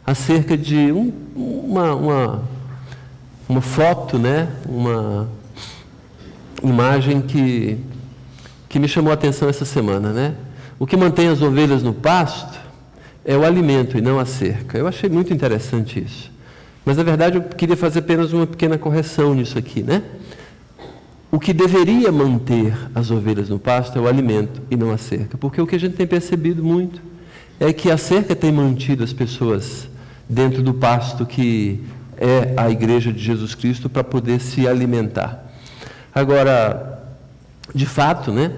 acerca de uma foto, né? Uma imagem que me chamou a atenção essa semana, né? O que mantém as ovelhas no pasto é o alimento e não a cerca. Eu achei muito interessante isso. Mas, na verdade, eu queria fazer apenas uma pequena correção nisso aqui, né? O que deveria manter as ovelhas no pasto é o alimento e não a cerca. Porque o que a gente tem percebido muito é que a cerca tem mantido as pessoas dentro do pasto que é a Igreja de Jesus Cristo para poder se alimentar. Agora, de fato, né?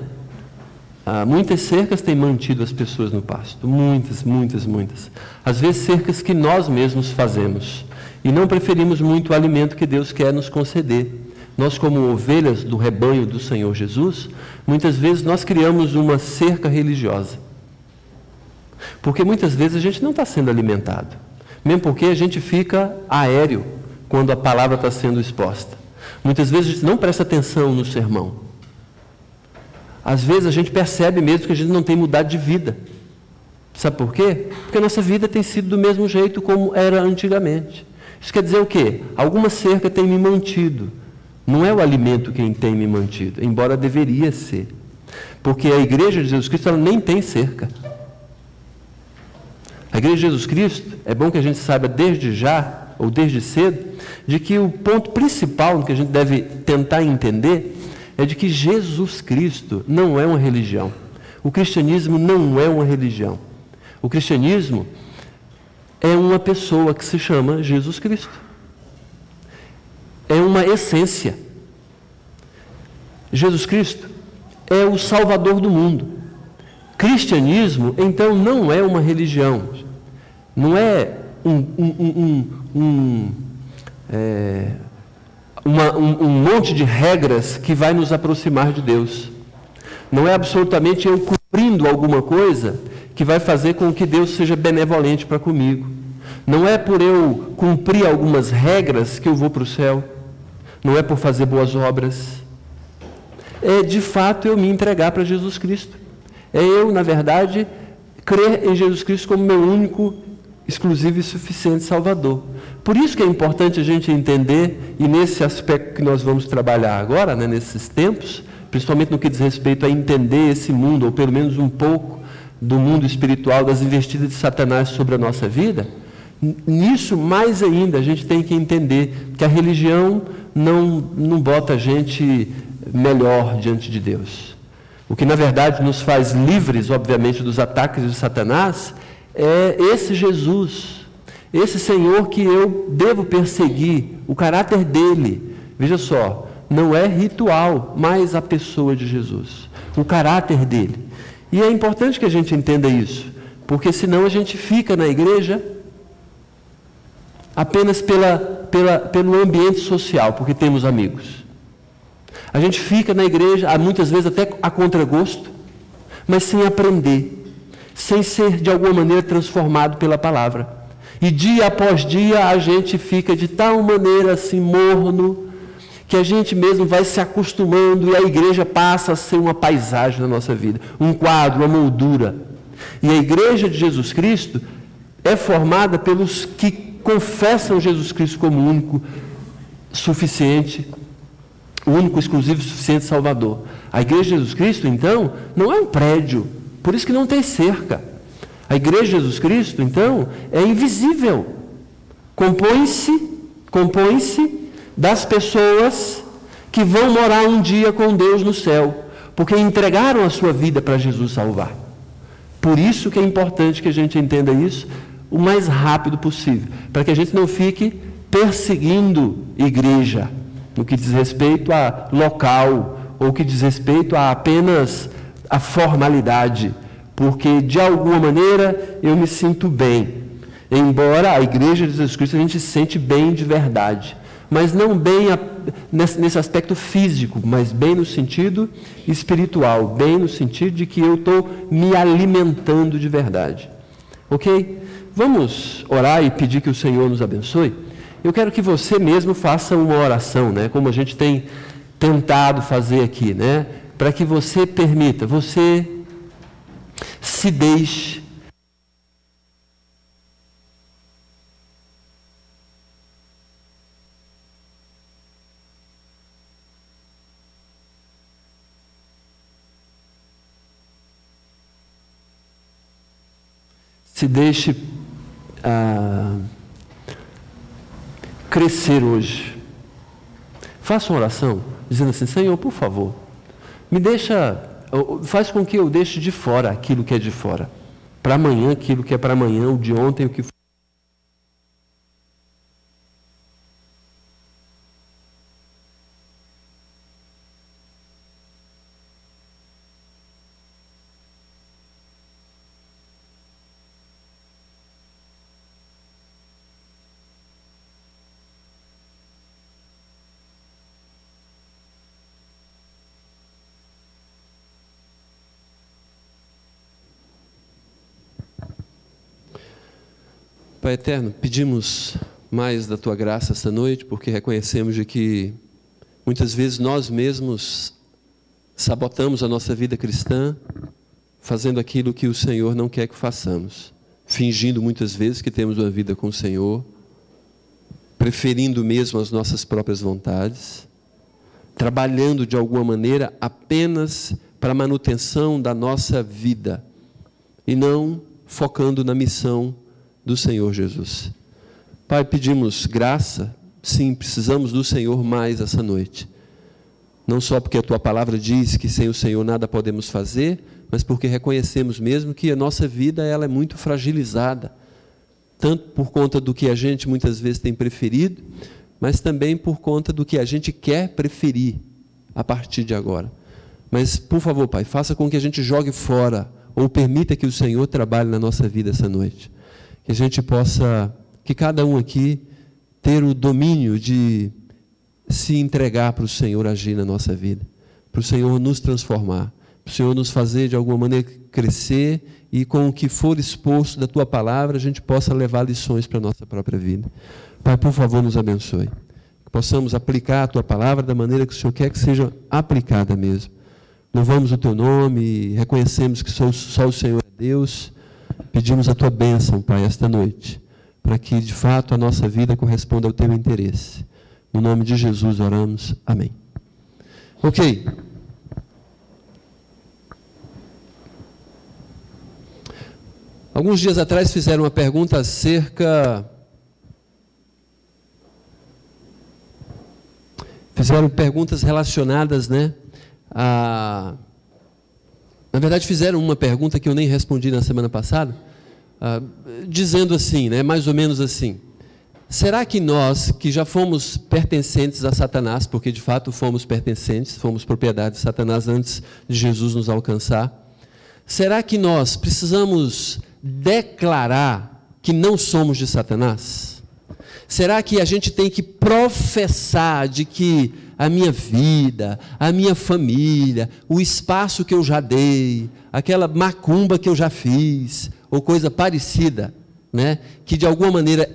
Muitas cercas têm mantido as pessoas no pasto. Muitas, muitas, muitas. Às vezes cercas que nós mesmos fazemos. E não preferimos muito o alimento que Deus quer nos conceder. Nós, como ovelhas do rebanho do Senhor Jesus, muitas vezes nós criamos uma cerca religiosa. Porque muitas vezes a gente não está sendo alimentado. Mesmo porque a gente fica aéreo quando a palavra está sendo exposta. Muitas vezes a gente não presta atenção no sermão. Às vezes a gente percebe mesmo que a gente não tem mudado de vida. Sabe por quê? Porque a nossa vida tem sido do mesmo jeito como era antigamente. Isso quer dizer o quê? Alguma cerca tem me mantido. Não é o alimento quem tem me mantido, embora deveria ser. Porque a Igreja de Jesus Cristo ela nem tem cerca. A Igreja de Jesus Cristo, é bom que a gente saiba desde já, ou desde cedo, de que o ponto principal que a gente deve tentar entender é de que Jesus Cristo não é uma religião. O cristianismo não é uma religião. O cristianismo é uma pessoa que se chama Jesus Cristo. É uma essência. Jesus Cristo é o Salvador do mundo. Cristianismo, então, não é uma religião. Não é um monte de regras que vai nos aproximar de Deus. Não é absolutamente eu cumprindo alguma coisa que vai fazer com que Deus seja benevolente para comigo. Não é por eu cumprir algumas regras que eu vou para o céu. Não é por fazer boas obras. É de fato eu me entregar para Jesus Cristo. É eu, na verdade, crer em Jesus Cristo como meu único, exclusivo e suficiente Salvador. Por isso que é importante a gente entender, e nesse aspecto que nós vamos trabalhar agora, né, nesses tempos, principalmente no que diz respeito a entender esse mundo, ou pelo menos um pouco do mundo espiritual, das investidas de Satanás sobre a nossa vida, nisso mais ainda a gente tem que entender que a religião não bota a gente melhor diante de Deus. O que na verdade nos faz livres, obviamente, dos ataques de Satanás, é esse Jesus, esse Senhor que eu devo perseguir, o caráter dele. Veja só, não é ritual, mas a pessoa de Jesus, o caráter dele. E é importante que a gente entenda isso, porque senão a gente fica na igreja apenas pelo ambiente social, porque temos amigos. A gente fica na igreja, muitas vezes até a contragosto, mas sem aprender, sem ser de alguma maneira transformado pela palavra. E dia após dia a gente fica de tal maneira assim morno, que a gente mesmo vai se acostumando e a igreja passa a ser uma paisagem na nossa vida, um quadro, uma moldura. E a igreja de Jesus Cristo é formada pelos que confessam Jesus Cristo como o único suficiente, o único, exclusivo, suficiente Salvador. A igreja de Jesus Cristo, então, não é um prédio, por isso que não tem cerca. A igreja de Jesus Cristo, então, é invisível. Compõe-se das pessoas que vão morar um dia com Deus no céu, porque entregaram a sua vida para Jesus salvar. Por isso que é importante que a gente entenda isso o mais rápido possível, para que a gente não fique perseguindo igreja, no que diz respeito a local, ou que diz respeito a apenas a formalidade, porque de alguma maneira eu me sinto bem, embora a igreja de Jesus Cristo a gente se sente bem de verdade, mas não bem nesse aspecto físico, mas bem no sentido espiritual, bem no sentido de que eu estou me alimentando de verdade. Ok? Vamos orar e pedir que o Senhor nos abençoe? Eu quero que você mesmo faça uma oração, né? Como a gente tem tentado fazer aqui, né? Para que você permita, você se deixe se deixe crescer hoje. Faça uma oração dizendo assim: Senhor, por favor, me deixa, faz com que eu deixe de fora aquilo que é de fora, para amanhã aquilo que é para amanhã, o de ontem o que foi. Pai eterno, pedimos mais da Tua graça esta noite, porque reconhecemos de que muitas vezes nós mesmos sabotamos a nossa vida cristã, fazendo aquilo que o Senhor não quer que façamos, fingindo muitas vezes que temos uma vida com o Senhor, preferindo mesmo as nossas próprias vontades, trabalhando de alguma maneira apenas para a manutenção da nossa vida e não focando na missão do Senhor Jesus. Pai, pedimos graça, sim, precisamos do Senhor mais essa noite. Não só porque a Tua palavra diz que sem o Senhor nada podemos fazer, mas porque reconhecemos mesmo que a nossa vida ela é muito fragilizada, tanto por conta do que a gente muitas vezes tem preferido, mas também por conta do que a gente quer preferir a partir de agora. Mas, por favor, Pai, faça com que a gente jogue fora, ou permita que o Senhor trabalhe na nossa vida essa noite. Que a gente possa, que cada um aqui, ter o domínio de se entregar para o Senhor agir na nossa vida, para o Senhor nos transformar, para o Senhor nos fazer de alguma maneira crescer e com o que for exposto da Tua palavra, a gente possa levar lições para a nossa própria vida. Pai, por favor, nos abençoe. Que possamos aplicar a Tua palavra da maneira que o Senhor quer que seja aplicada mesmo. Louvamos o Teu nome e reconhecemos que só o Senhor é Deus. Pedimos a Tua bênção, Pai, esta noite, para que, de fato, a nossa vida corresponda ao Teu interesse. No nome de Jesus oramos. Amém. Ok. Alguns dias atrás fizeram uma pergunta acerca... Fizeram perguntas relacionadas, né, Na verdade, fizeram uma pergunta que eu nem respondi na semana passada, dizendo assim, né, mais ou menos assim: será que nós, que já fomos pertencentes a Satanás, porque de fato fomos pertencentes, fomos propriedade de Satanás antes de Jesus nos alcançar, será que nós precisamos declarar que não somos de Satanás? Será que a gente tem que professar de que a minha vida, a minha família, o espaço que eu já dei, aquela macumba que eu já fiz, ou coisa parecida, né, que de alguma maneira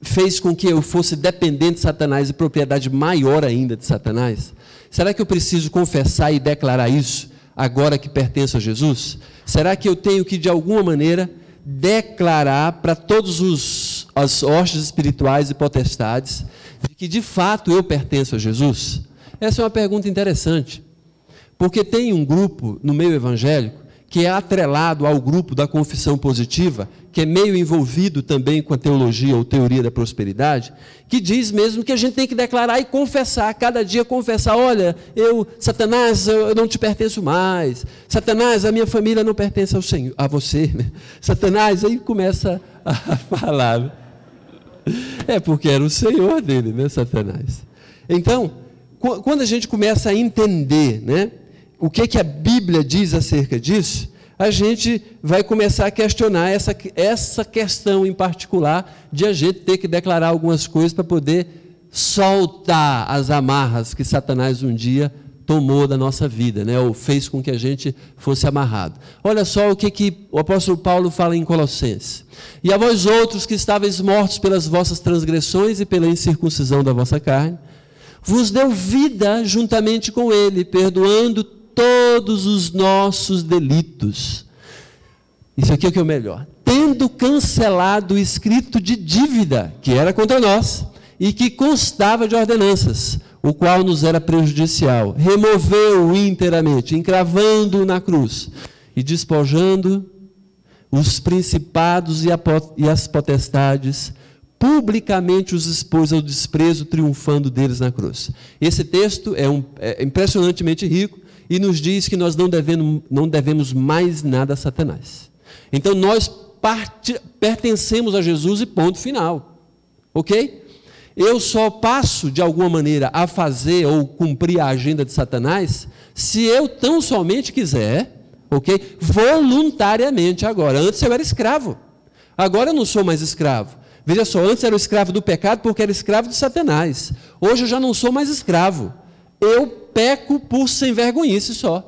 fez com que eu fosse dependente de Satanás e propriedade maior ainda de Satanás? Será que eu preciso confessar e declarar isso agora que pertenço a Jesus? Será que eu tenho que de alguma maneira declarar para todos as hostes espirituais e potestades de que de fato eu pertenço a Jesus? Essa é uma pergunta interessante, porque tem um grupo no meio evangélico que é atrelado ao grupo da confissão positiva, que é meio envolvido também com a teologia ou teoria da prosperidade, que diz mesmo que a gente tem que declarar e confessar, cada dia confessar: olha, Satanás, eu não te pertenço mais, Satanás, a minha família não pertence ao Senhor, a você, né? Satanás, aí começa a falar, é porque era o Senhor dele, né, Satanás? Então, quando a gente começa a entender, né, o que a Bíblia diz acerca disso, a gente vai começar a questionar essa questão em particular de a gente ter que declarar algumas coisas para poder soltar as amarras que Satanás um dia tomou da nossa vida, né, ou fez com que a gente fosse amarrado. Olha só o que o apóstolo Paulo fala em Colossenses: e a vós outros que estáveis mortos pelas vossas transgressões e pela incircuncisão da vossa carne, vos deu vida juntamente com ele, perdoando todos os nossos delitos. Isso aqui é o que é o melhor. Tendo cancelado o escrito de dívida que era contra nós e que constava de ordenanças, o qual nos era prejudicial, removeu-o inteiramente, encravando-o na cruz e despojando os principados e as potestades, publicamente os expôs ao desprezo, triunfando deles na cruz. Esse texto é impressionantemente rico e nos diz que nós não devemos mais nada a Satanás. Então nós pertencemos a Jesus e ponto final. Ok? Eu só passo, de alguma maneira, a fazer ou cumprir a agenda de Satanás se eu tão somente quiser, ok? Voluntariamente agora. Antes eu era escravo. Agora eu não sou mais escravo. Veja só, antes eu era escravo do pecado porque era escravo de Satanás. Hoje eu já não sou mais escravo. Eu peco por sem vergonhice só.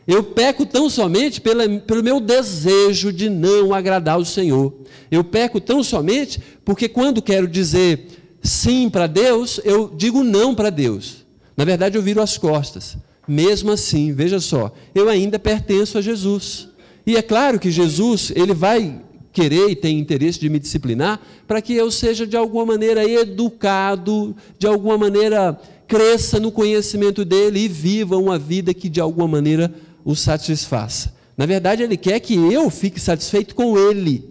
Eu peco tão somente pelo meu desejo de não agradar o Senhor. Eu peco tão somente porque quando quero dizer sim para Deus, eu digo não para Deus. Na verdade eu viro as costas. Mesmo assim, veja só, eu ainda pertenço a Jesus. E é claro que Jesus, ele vai querer e tem interesse de me disciplinar para que eu seja de alguma maneira educado, de alguma maneira cresça no conhecimento dele e viva uma vida que de alguma maneira o satisfaça. Na verdade, ele quer que eu fique satisfeito com ele.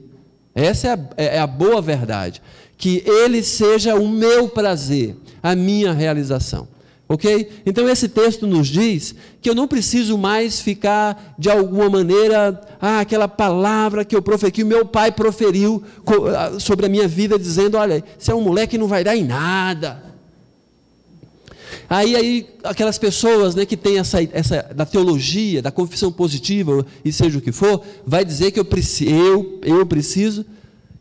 Essa é a boa verdade. Que ele seja o meu prazer, a minha realização. Ok? Então esse texto nos diz que eu não preciso mais ficar de alguma maneira, aquela palavra que eu proferi, que o meu pai proferiu sobre a minha vida, dizendo, olha, você é um moleque que não vai dar em nada. Aí aquelas pessoas, né, que têm essa da teologia, da confissão positiva, e seja o que for, vai dizer que eu preciso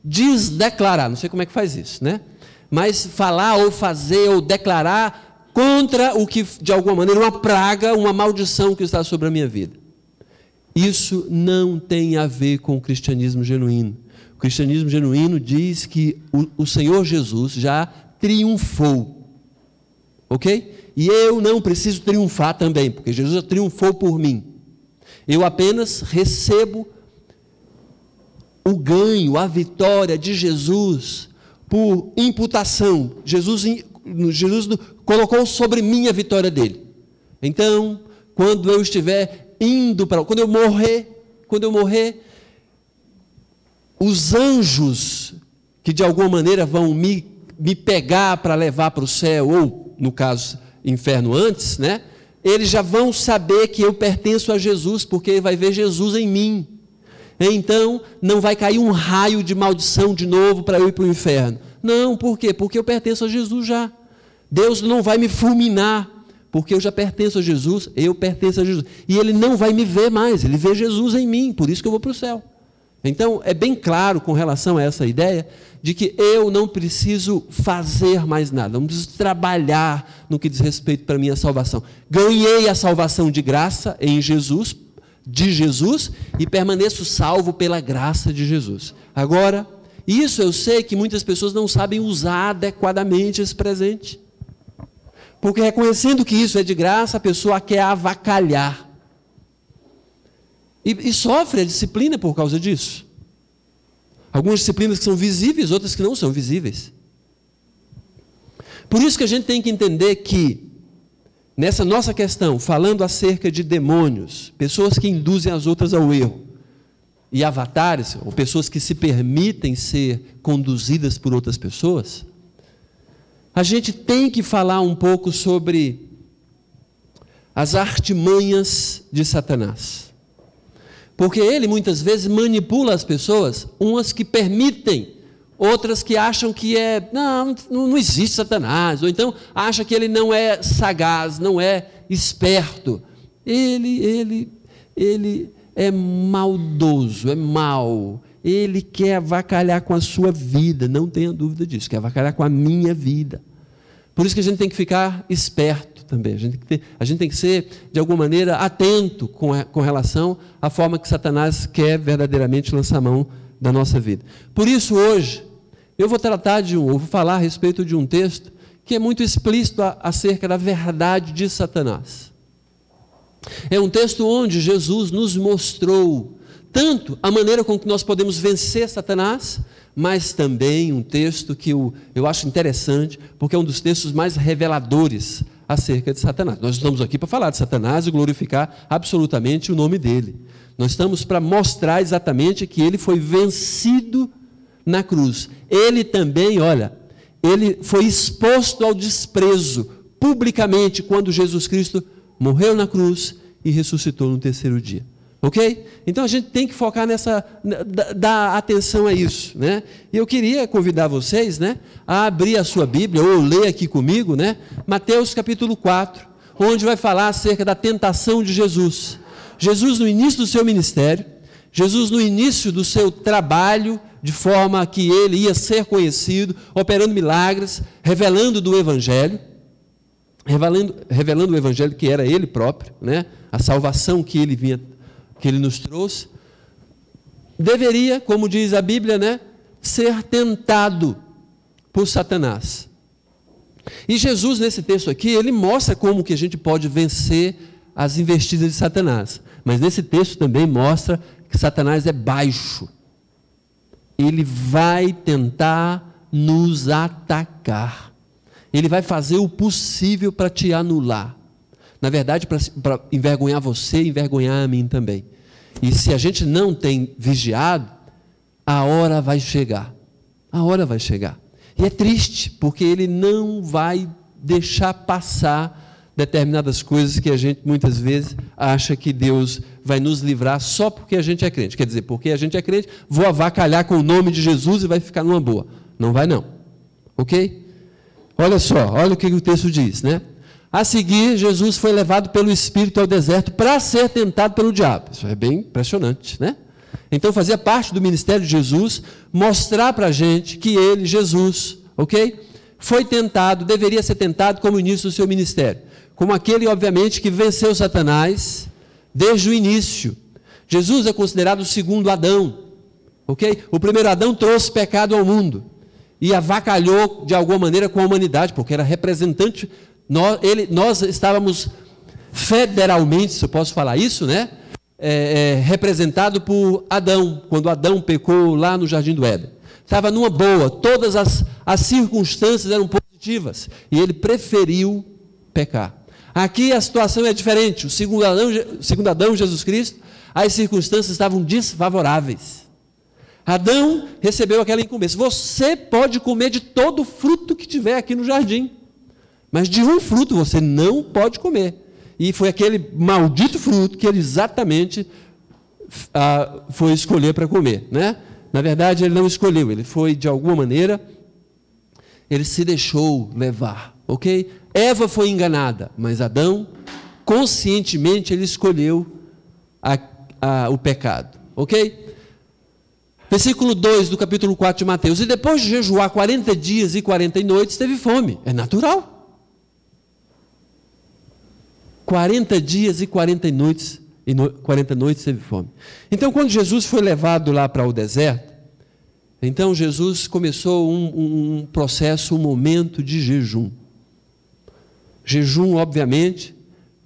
desdeclarar, não sei como é que faz isso, né? Mas falar ou fazer ou declarar contra o que, de alguma maneira, uma praga, uma maldição que está sobre a minha vida. Isso não tem a ver com o cristianismo genuíno. O cristianismo genuíno diz que o Senhor Jesus já triunfou. Ok? E eu não preciso triunfar também, porque Jesus já triunfou por mim. Eu apenas recebo o ganho, a vitória de Jesus por imputação. Jesus colocou sobre mim a vitória dele. Então, quando eu estiver indo para... Quando eu morrer, os anjos que de alguma maneira vão me pegar para levar para o céu, ou no caso, inferno antes, né? Eles já vão saber que eu pertenço a Jesus, porque vai ver Jesus em mim. Então, não vai cair um raio de maldição de novo para eu ir para o inferno. Não, por quê? Porque eu pertenço a Jesus já. Deus não vai me fulminar, porque eu já pertenço a Jesus, eu pertenço a Jesus. E Ele não vai me ver mais, Ele vê Jesus em mim, por isso que eu vou para o céu. Então, é bem claro com relação a essa ideia de que eu não preciso fazer mais nada, não preciso trabalhar no que diz respeito para a minha salvação. Ganhei a salvação de graça em Jesus, de Jesus, e permaneço salvo pela graça de Jesus. Agora, isso eu sei que muitas pessoas não sabem usar adequadamente esse presente. Porque reconhecendo que isso é de graça, a pessoa quer avacalhar. E sofre a disciplina por causa disso. Algumas disciplinas que são visíveis, outras que não são visíveis. Por isso que a gente tem que entender que, nessa nossa questão, falando acerca de demônios, pessoas que induzem as outras ao erro, e avatares, ou pessoas que se permitem ser conduzidas por outras pessoas, a gente tem que falar um pouco sobre as artimanhas de Satanás. Porque ele muitas vezes manipula as pessoas, umas que permitem, outras que acham que não existe Satanás, ou então acha que ele não é sagaz, não é esperto. Ele é maldoso, é mau. Ele quer avacalhar com a sua vida, não tenha dúvida disso, quer avacalhar com a minha vida. Por isso que a gente tem que ficar esperto também, a gente tem que ser, de alguma maneira, atento com relação à forma que Satanás quer verdadeiramente lançar a mão da nossa vida. Por isso, hoje, eu vou falar a respeito de um texto que é muito explícito acerca da verdade de Satanás. É um texto onde Jesus nos mostrou tanto a maneira com que nós podemos vencer Satanás, mas também um texto que eu acho interessante, porque é um dos textos mais reveladores acerca de Satanás. Nós estamos aqui para falar de Satanás e glorificar absolutamente o nome dele. Nós estamos para mostrar exatamente que ele foi vencido na cruz. Ele também, olha, ele foi exposto ao desprezo publicamente quando Jesus Cristo morreu na cruz e ressuscitou no terceiro dia. Ok? Então a gente tem que focar nessa, dar atenção a isso, né? E eu queria convidar vocês, né, a abrir a sua Bíblia, ou ler aqui comigo, né, Mateus capítulo 4, onde vai falar acerca da tentação de Jesus. Jesus no início do seu ministério, Jesus no início do seu trabalho, de forma que ele ia ser conhecido, operando milagres, revelando do Evangelho, revelando o Evangelho que era ele próprio, né, a salvação que ele nos trouxe, deveria, como diz a Bíblia, né, ser tentado por Satanás. E Jesus, nesse texto aqui, ele mostra como que a gente pode vencer as investidas de Satanás. Mas nesse texto também mostra que Satanás é baixo. Ele vai tentar nos atacar. Ele vai fazer o possível para te anular. Na verdade, para envergonhar você, envergonhar a mim também. E se a gente não tem vigiado, a hora vai chegar. A hora vai chegar. E é triste, porque ele não vai deixar passar determinadas coisas que a gente muitas vezes acha que Deus vai nos livrar só porque a gente é crente. Quer dizer, porque a gente é crente, vou avacalhar com o nome de Jesus e vai ficar numa boa. Não vai não. Ok? Olha só, olha o que o texto diz, né? A seguir, Jesus foi levado pelo Espírito ao deserto para ser tentado pelo diabo. Isso é bem impressionante, né? Então fazia parte do ministério de Jesus mostrar para a gente que ele, Jesus, ok? Foi tentado, deveria ser tentado como início do seu ministério. Como aquele, obviamente, que venceu Satanás desde o início. Jesus é considerado o segundo Adão, ok? O primeiro Adão trouxe pecado ao mundo e avacalhou de alguma maneira com a humanidade, porque era representante. Nós estávamos federalmente, se eu posso falar isso, né? Representado por Adão, quando Adão pecou lá no Jardim do Éden. Estava numa boa, todas as circunstâncias eram positivas, e ele preferiu pecar. Aqui a situação é diferente. O segundo Adão, Jesus Cristo, as circunstâncias estavam desfavoráveis. Adão recebeu aquela incumbência: você pode comer de todo fruto que tiver aqui no jardim, mas de um fruto você não pode comer. E foi aquele maldito fruto que ele exatamente foi escolher para comer, né? Na verdade, ele não escolheu, ele foi, de alguma maneira, ele se deixou levar, ok? Eva foi enganada, mas Adão, conscientemente, ele escolheu o pecado, ok? Versículo 2 do capítulo 4 de Mateus: e depois de jejuar 40 dias e 40 noites, teve fome. É natural. 40 dias e 40 noites, 40 noites teve fome. Então, quando Jesus foi levado lá para o deserto, então Jesus começou um processo, um momento de jejum. Jejum, obviamente,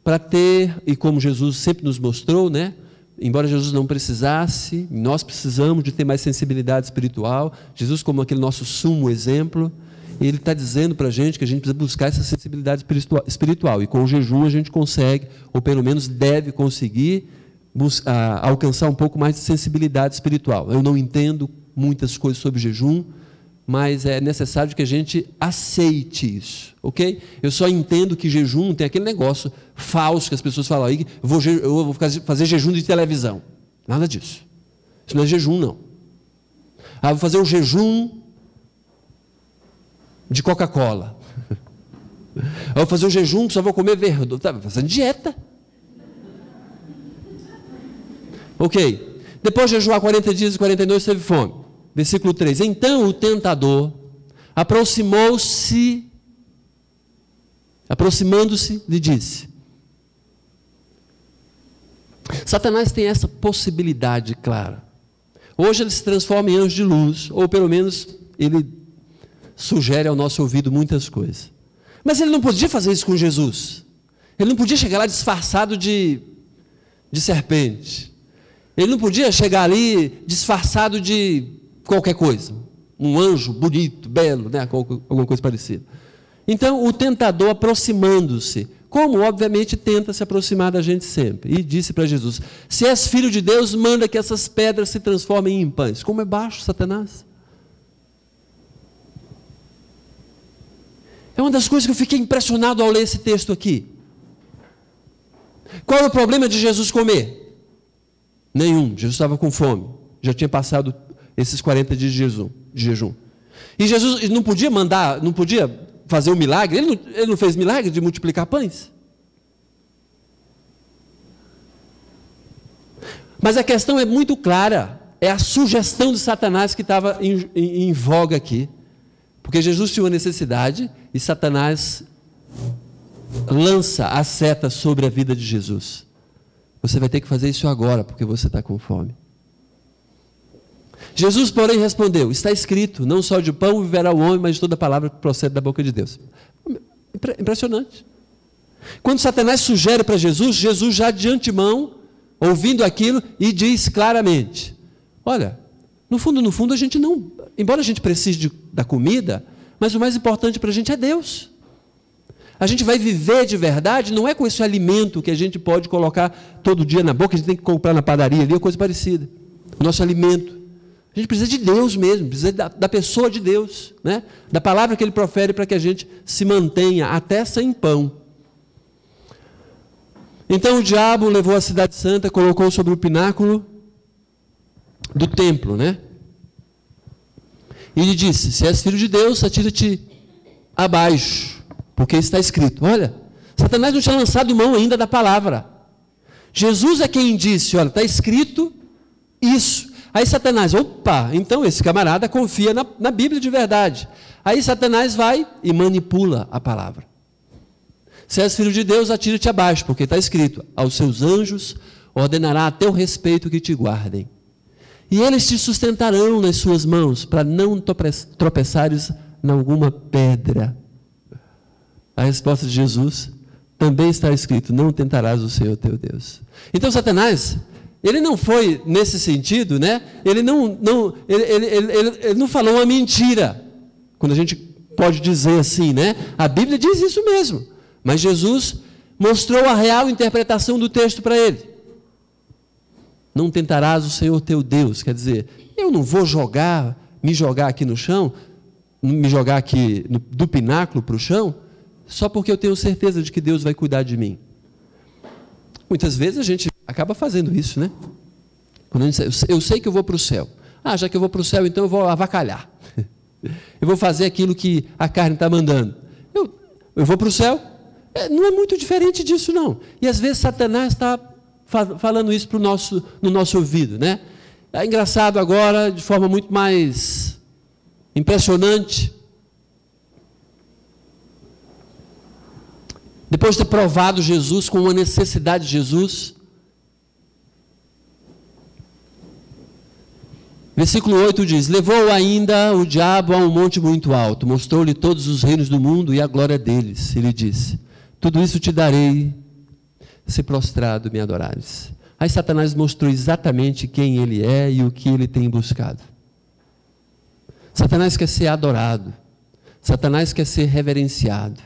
para ter, e como Jesus sempre nos mostrou, né? Embora Jesus não precisasse, nós precisamos de ter mais sensibilidade espiritual. Jesus, como aquele nosso sumo exemplo, ele está dizendo para a gente que a gente precisa buscar essa sensibilidade espiritual, e com o jejum a gente consegue, ou pelo menos deve conseguir, alcançar um pouco mais de sensibilidade espiritual. Eu não entendo muitas coisas sobre jejum, mas é necessário que a gente aceite isso, ok? Eu só entendo que jejum tem aquele negócio falso que as pessoas falam aí, eu vou fazer jejum de televisão. Nada disso. Isso não é jejum, não. Vou fazer um jejum de Coca-Cola. Eu vou fazer um jejum que só vou comer verdura. Está fazendo dieta. Ok. Depois de jejuar 40 dias e 40 noites, teve fome. Versículo 3. Então o tentador, aproximando-se, lhe disse. Satanás tem essa possibilidade clara. Hoje ele se transforma em anjo de luz, ou pelo menos ele sugere ao nosso ouvido muitas coisas. Mas ele não podia fazer isso com Jesus. Ele não podia chegar lá disfarçado de serpente. Ele não podia chegar ali disfarçado de qualquer coisa. Um anjo bonito, belo, né? Alguma coisa parecida. Então, o tentador aproximando-se, como obviamente tenta se aproximar da gente sempre, e disse para Jesus: se és filho de Deus, manda que essas pedras se transformem em pães. Como é baixo Satanás. É uma das coisas que eu fiquei impressionado ao ler esse texto aqui. Qual era o problema de Jesus comer? Nenhum. Jesus estava com fome. Já tinha passado esses 40 dias de jejum. E Jesus não podia fazer um milagre. Ele não fez milagre de multiplicar pães. Mas a questão é muito clara. É a sugestão de Satanás que estava em voga aqui. Porque Jesus tinha uma necessidade e Satanás lança a seta sobre a vida de Jesus. Você vai ter que fazer isso agora, porque você está com fome. Jesus, porém, respondeu: está escrito, não só de pão viverá o homem, mas de toda palavra que procede da boca de Deus. Impressionante. Quando Satanás sugere para Jesus, Jesus já de antemão, ouvindo aquilo, e diz claramente: olha, no fundo, a gente não, embora a gente precise da comida, mas o mais importante para a gente é Deus. A gente vai viver de verdade, não é com esse alimento que a gente pode colocar todo dia na boca, a gente tem que comprar na padaria ali, ou coisa parecida. O nosso alimento. A gente precisa de Deus mesmo, precisa da pessoa de Deus, né? Da palavra que Ele profere para que a gente se mantenha até sem pão. Então o diabo levou a cidade santa, colocou sobre o pináculo do templo, né? E lhe disse: se és filho de Deus, atira-te abaixo, porque está escrito. Olha, Satanás não tinha lançado mão ainda da palavra. Jesus é quem disse: olha, está escrito isso. Aí Satanás, opa, então esse camarada confia na Bíblia de verdade. Aí Satanás vai e manipula a palavra. Se és filho de Deus, atira-te abaixo, porque está escrito: aos seus anjos ordenará a teu respeito que te guardem. E eles te sustentarão nas suas mãos, para não tropeçares em alguma pedra. A resposta de Jesus também está escrito: não tentarás o Senhor teu Deus. Então Satanás, ele não foi nesse sentido, né? Ele não falou uma mentira, quando a gente pode dizer assim, né? A Bíblia diz isso mesmo, mas Jesus mostrou a real interpretação do texto para ele. Não tentarás o Senhor teu Deus, quer dizer, eu não vou me jogar aqui no chão, me jogar aqui do pináculo para o chão, só porque eu tenho certeza de que Deus vai cuidar de mim. Muitas vezes a gente acaba fazendo isso, né? Quando a gente, eu sei que eu vou para o céu. Ah, já que eu vou para o céu, então eu vou avacalhar. Eu vou fazer aquilo que a carne está mandando. Eu vou para o céu. Não é muito diferente disso, não. E às vezes Satanás está falando isso no nosso ouvido, né? É engraçado agora, de forma muito mais impressionante. Depois de ter provado Jesus com uma necessidade de Jesus, versículo 8 diz: levou ainda o diabo a um monte muito alto, mostrou-lhe todos os reinos do mundo e a glória deles, e lhe disse: tudo isso te darei, se prostrado me adorares. Aí Satanás mostrou exatamente quem ele é e o que ele tem buscado. Satanás quer ser adorado, Satanás quer ser reverenciado,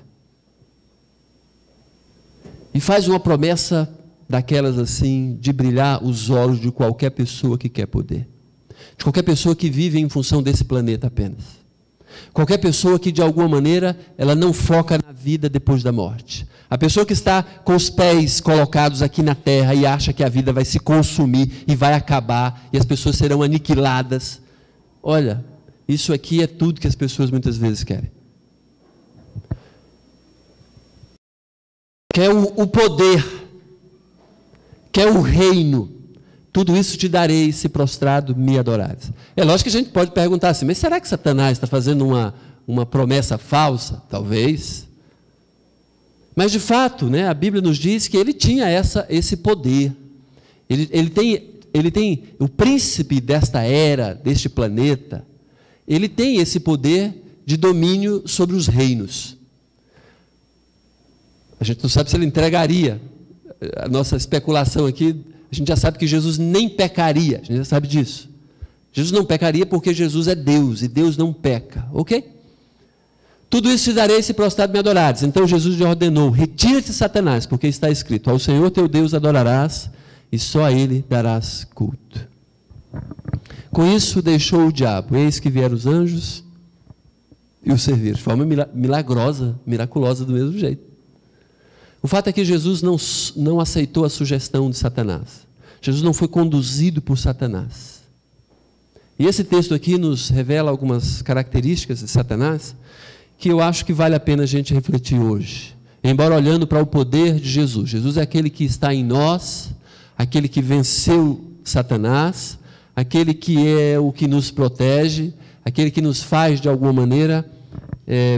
e faz uma promessa daquelas assim, de brilhar os olhos de qualquer pessoa que quer poder, de qualquer pessoa que vive em função desse planeta apenas, qualquer pessoa que de alguma maneira ela não foca na vida depois da morte, a pessoa que está com os pés colocados aqui na terra e acha que a vida vai se consumir e vai acabar e as pessoas serão aniquiladas. Olha, isso aqui é tudo que as pessoas muitas vezes querem. Quer o poder, quer o reino, tudo isso te darei se prostrado me adorares. É lógico que a gente pode perguntar assim, mas será que Satanás está fazendo uma promessa falsa? Talvez. Mas de fato, né, a Bíblia nos diz que ele tinha esse poder. Ele tem o príncipe desta era, deste planeta, ele tem esse poder de domínio sobre os reinos. A gente não sabe se ele entregaria. A nossa especulação aqui, a gente já sabe que Jesus nem pecaria, a gente já sabe disso. Jesus não pecaria porque Jesus é Deus, e Deus não peca, ok? Tudo isso te darei se prostrado me adorares. Então Jesus lhe ordenou: retira-te, Satanás, porque está escrito: ao Senhor teu Deus adorarás e só a Ele darás culto. Com isso deixou o diabo. Eis que vieram os anjos e o serviram de forma milagrosa, miraculosa do mesmo jeito. O fato é que Jesus não aceitou a sugestão de Satanás. Jesus não foi conduzido por Satanás. E esse texto aqui nos revela algumas características de Satanás que eu acho que vale a pena a gente refletir hoje. Embora olhando para o poder de Jesus. Jesus é aquele que está em nós, aquele que venceu Satanás, aquele que é o que nos protege, aquele que nos faz, de alguma maneira,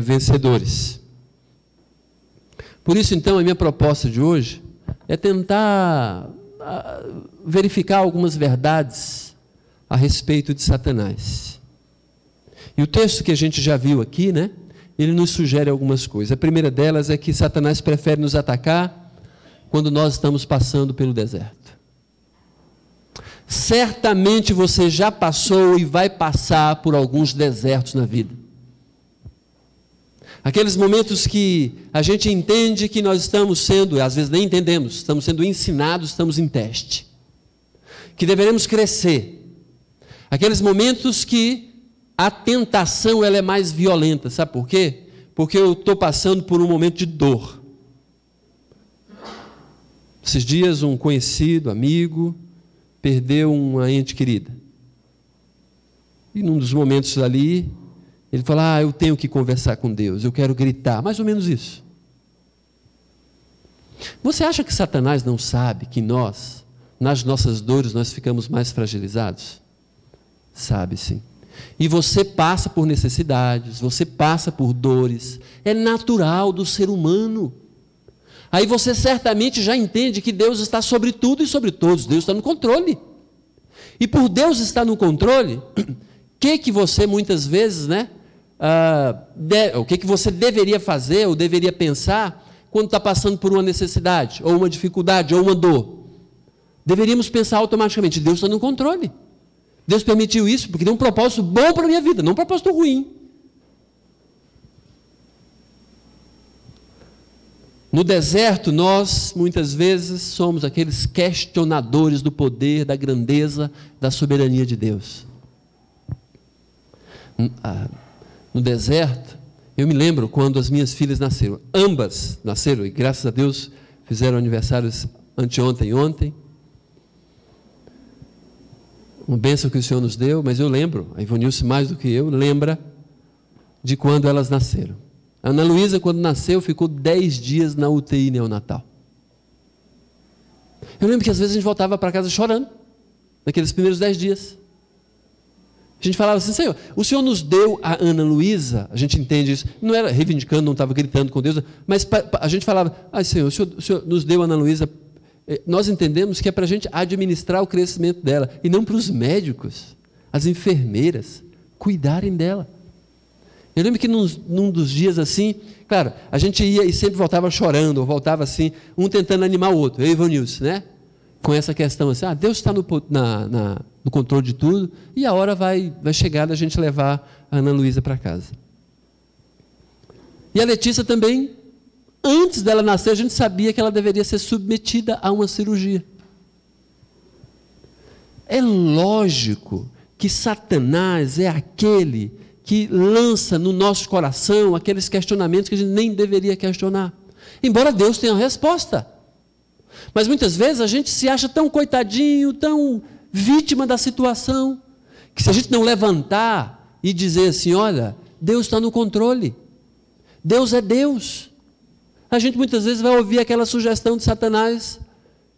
vencedores. Por isso, então, a minha proposta de hoje é tentar verificar algumas verdades a respeito de Satanás. E o texto que a gente já viu aqui, né, ele nos sugere algumas coisas. A primeira delas é que Satanás prefere nos atacar quando nós estamos passando pelo deserto. Certamente você já passou e vai passar por alguns desertos na vida. Aqueles momentos que a gente entende que nós estamos sendo, às vezes nem entendemos, estamos sendo ensinados, estamos em teste. Que deveremos crescer. Aqueles momentos que a tentação ela é mais violenta. Sabe por quê? Porque eu estou passando por um momento de dor. Esses dias um conhecido, amigo, perdeu uma ente querida. E num dos momentos ali, ele falou: eu tenho que conversar com Deus, eu quero gritar. Mais ou menos isso. Você acha que Satanás não sabe que nós, nas nossas dores, nós ficamos mais fragilizados? Sabe sim. E você passa por necessidades, você passa por dores. É natural do ser humano. Aí você certamente já entende que Deus está sobre tudo e sobre todos. Deus está no controle. E por Deus estar no controle, o que você muitas vezes, né? O que você deveria fazer ou deveria pensar quando está passando por uma necessidade, ou uma dificuldade, ou uma dor? Deveríamos pensar automaticamente: Deus está no controle. Deus permitiu isso porque tem um propósito bom para a minha vida, não um propósito ruim. No deserto, nós, muitas vezes, somos aqueles questionadores do poder, da grandeza, da soberania de Deus. No deserto, eu me lembro quando as minhas filhas nasceram. Ambas nasceram, e graças a Deus fizeram aniversários anteontem e ontem. Uma bênção que o Senhor nos deu, mas eu lembro, a Ivonilce mais do que eu, lembra de quando elas nasceram. A Ana Luísa, quando nasceu, ficou 10 dias na UTI neonatal. Eu lembro que às vezes a gente voltava para casa chorando, naqueles primeiros 10 dias. A gente falava assim: Senhor, o Senhor nos deu a Ana Luísa, a gente entende isso, não era reivindicando, não estava gritando com Deus, mas a gente falava: Senhor, o Senhor nos deu a Ana Luísa, nós entendemos que é para a gente administrar o crescimento dela, e não para os médicos, as enfermeiras, cuidarem dela. Eu lembro que num dos dias assim, claro, a gente ia e sempre voltava chorando, ou voltava assim, um tentando animar o outro, eu e Ivanilson, né? Com essa questão assim: Deus está no controle de tudo, e a hora vai chegar da gente levar a Ana Luísa para casa. E a Letícia também, antes dela nascer, a gente sabia que ela deveria ser submetida a uma cirurgia. É lógico que Satanás é aquele que lança no nosso coração aqueles questionamentos que a gente nem deveria questionar, embora Deus tenha a resposta. Mas muitas vezes a gente se acha tão coitadinho, tão vítima da situação, que se a gente não levantar e dizer assim: olha, Deus está no controle, Deus é Deus, a gente muitas vezes vai ouvir aquela sugestão de Satanás,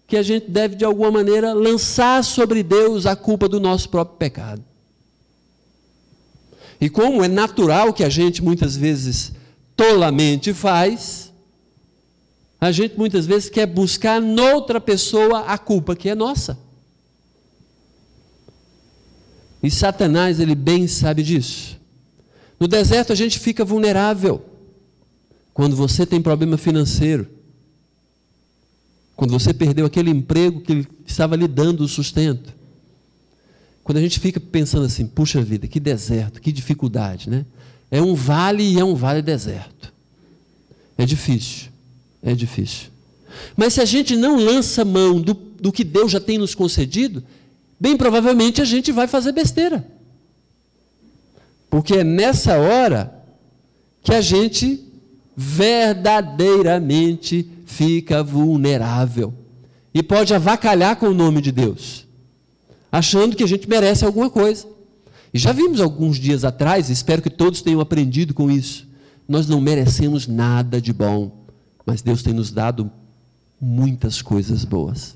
que a gente deve de alguma maneira lançar sobre Deus a culpa do nosso próprio pecado. E como é natural que a gente muitas vezes tolamente faz, a gente muitas vezes quer buscar noutra pessoa a culpa que é nossa. E Satanás, ele bem sabe disso. No deserto a gente fica vulnerável. Quando você tem problema financeiro, quando você perdeu aquele emprego que estava lhe dando o sustento, quando a gente fica pensando assim: puxa vida, que deserto, que dificuldade, né? É um vale e é um vale deserto. É difícil, é difícil. Mas se a gente não lança mão do que Deus já tem nos concedido, bem provavelmente a gente vai fazer besteira. Porque é nessa hora que a gente verdadeiramente fica vulnerável e pode avacalhar com o nome de Deus, achando que a gente merece alguma coisa. E já vimos alguns dias atrás, espero que todos tenham aprendido com isso, nós não merecemos nada de bom, mas Deus tem nos dado muitas coisas boas.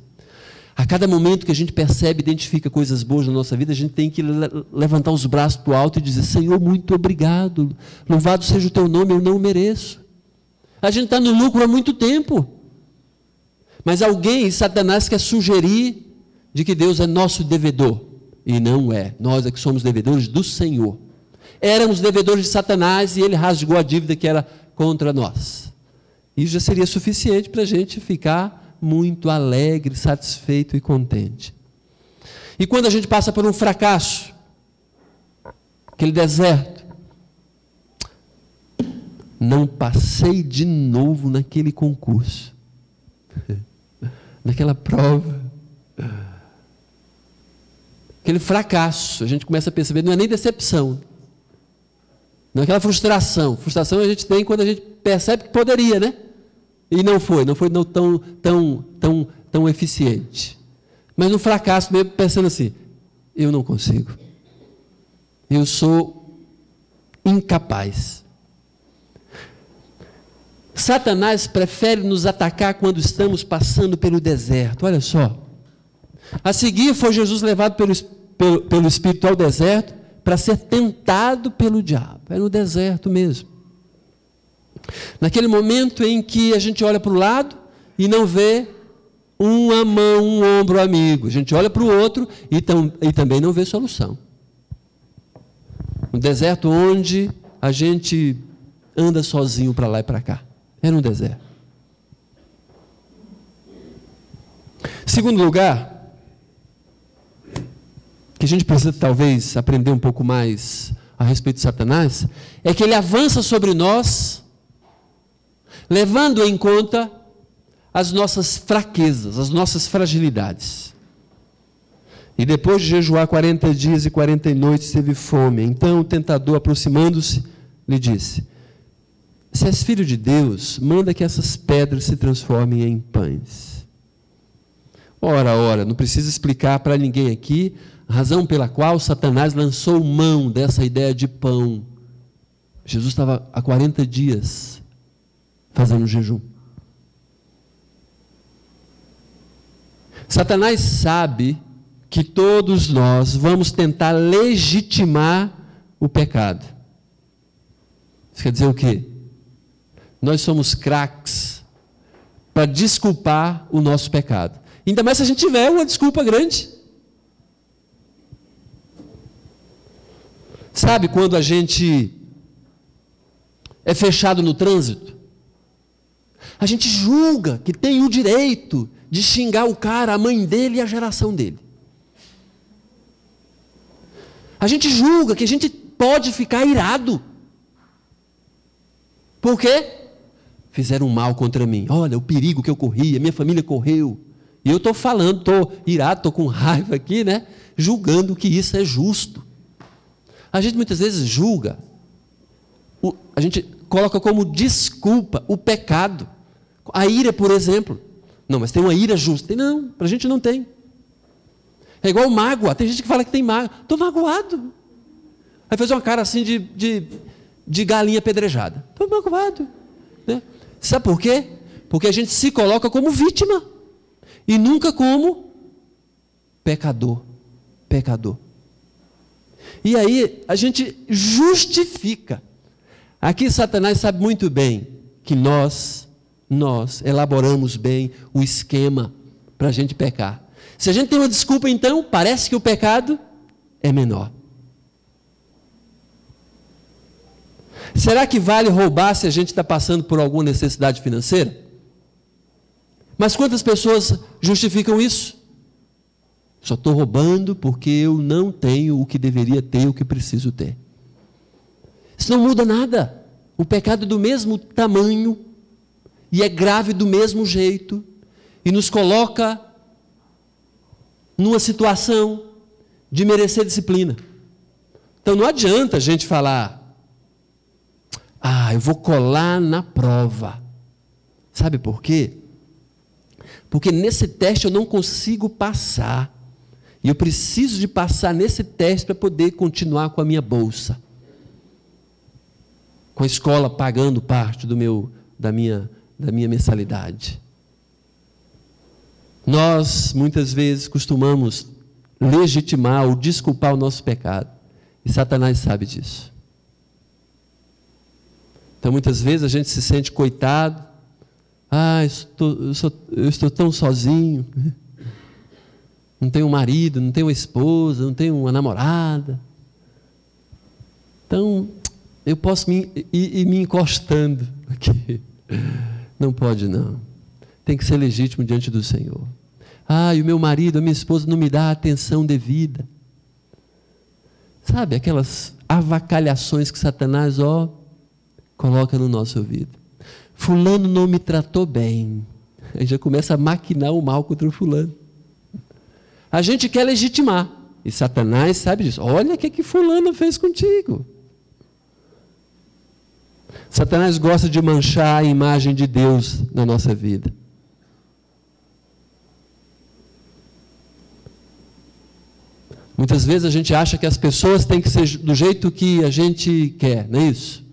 A cada momento que a gente percebe, identifica coisas boas na nossa vida, a gente tem que levantar os braços para o alto e dizer: Senhor, muito obrigado, louvado seja o teu nome, eu não mereço. A gente está no lucro há muito tempo, mas alguém, Satanás, quer sugerir de que Deus é nosso devedor, e não é. Nós é que somos devedores do Senhor. Éramos devedores de Satanás e ele rasgou a dívida que era contra nós. Isso já seria suficiente para a gente ficar muito alegre, satisfeito e contente. E quando a gente passa por um fracasso, aquele deserto, não passei de novo naquele concurso, naquela prova, aquele fracasso, a gente começa a perceber, não é nem decepção, não é aquela frustração. Frustração a gente tem quando a gente percebe que poderia, né? E não foi tão eficiente. Mas no fracasso mesmo, pensando assim: eu não consigo, eu sou incapaz. Satanás prefere nos atacar quando estamos passando pelo deserto. Olha só, a seguir foi Jesus levado pelo Espírito ao deserto para ser tentado pelo diabo. É no deserto mesmo. Naquele momento em que a gente olha para o lado e não vê uma mão, um ombro amigo. A gente olha para o outro e também não vê solução. No deserto onde a gente anda sozinho para lá e para cá. É no deserto. Segundo lugar, que a gente precisa talvez aprender um pouco mais a respeito de Satanás, é que ele avança sobre nós, levando em conta as nossas fraquezas, as nossas fragilidades. E depois de jejuar 40 dias e 40 noites, teve fome. Então o tentador, aproximando-se, lhe disse: se és filho de Deus, manda que essas pedras se transformem em pães. Ora, não precisa explicar para ninguém aqui a razão pela qual Satanás lançou mão dessa ideia de pão. Jesus estava há 40 dias fazendo jejum. Satanás sabe que todos nós vamos tentar legitimar o pecado. Isso quer dizer o quê? Nós somos craques para desculpar o nosso pecado. Ainda mais se a gente tiver uma desculpa grande. Sabe quando a gente é fechado no trânsito? A gente julga que tem o direito de xingar o cara, a mãe dele e a geração dele. A gente julga que a gente pode ficar irado. Por quê? Fizeram mal contra mim. Olha o perigo que eu corri, a minha família correu. E eu estou falando, estou irado, estou com raiva aqui, né? Julgando que isso é justo. A gente muitas vezes julga, a gente coloca como desculpa o pecado. A ira, por exemplo. Não, mas tem uma ira justa. Não, para a gente não tem. É igual mágoa. Tem gente que fala que tem mágoa. Estou magoado. Aí faz uma cara assim de galinha apedrejada. Estou magoado. Né? Sabe por quê? Porque a gente se coloca como vítima. E nunca como pecador. Pecador. E aí a gente justifica. Aqui Satanás sabe muito bem que nós elaboramos bem o esquema para a gente pecar. Se a gente tem uma desculpa, então, parece que o pecado é menor. Será que vale roubar se a gente está passando por alguma necessidade financeira? Mas quantas pessoas justificam isso? Só estou roubando porque eu não tenho o que deveria ter, o que preciso ter. Isso não muda nada. O pecado é do mesmo tamanho e é grave do mesmo jeito e nos coloca numa situação de merecer disciplina. Então não adianta a gente falar, eu vou colar na prova. Sabe por quê? Porque nesse teste eu não consigo passar. E eu preciso de passar nesse teste para poder continuar com a minha bolsa. Com a escola pagando parte da minha mensalidade. Nós, muitas vezes, costumamos legitimar ou desculpar o nosso pecado. E Satanás sabe disso. Então, muitas vezes, a gente se sente coitado. Eu estou tão sozinho. Não tenho um marido, não tenho uma esposa, não tenho uma namorada. Então, eu posso ir me encostando aqui. Não pode, não. Tem que ser legítimo diante do Senhor. E o meu marido, a minha esposa não me dá a atenção devida. Sabe, aquelas avacalhações que Satanás, coloca no nosso ouvido. Fulano não me tratou bem. Aí já começa a maquinar o mal contra o fulano. A gente quer legitimar. E Satanás sabe disso. Olha o que fulano fez contigo. Satanás gosta de manchar a imagem de Deus na nossa vida. Muitas vezes a gente acha que as pessoas têm que ser do jeito que a gente quer, não é isso?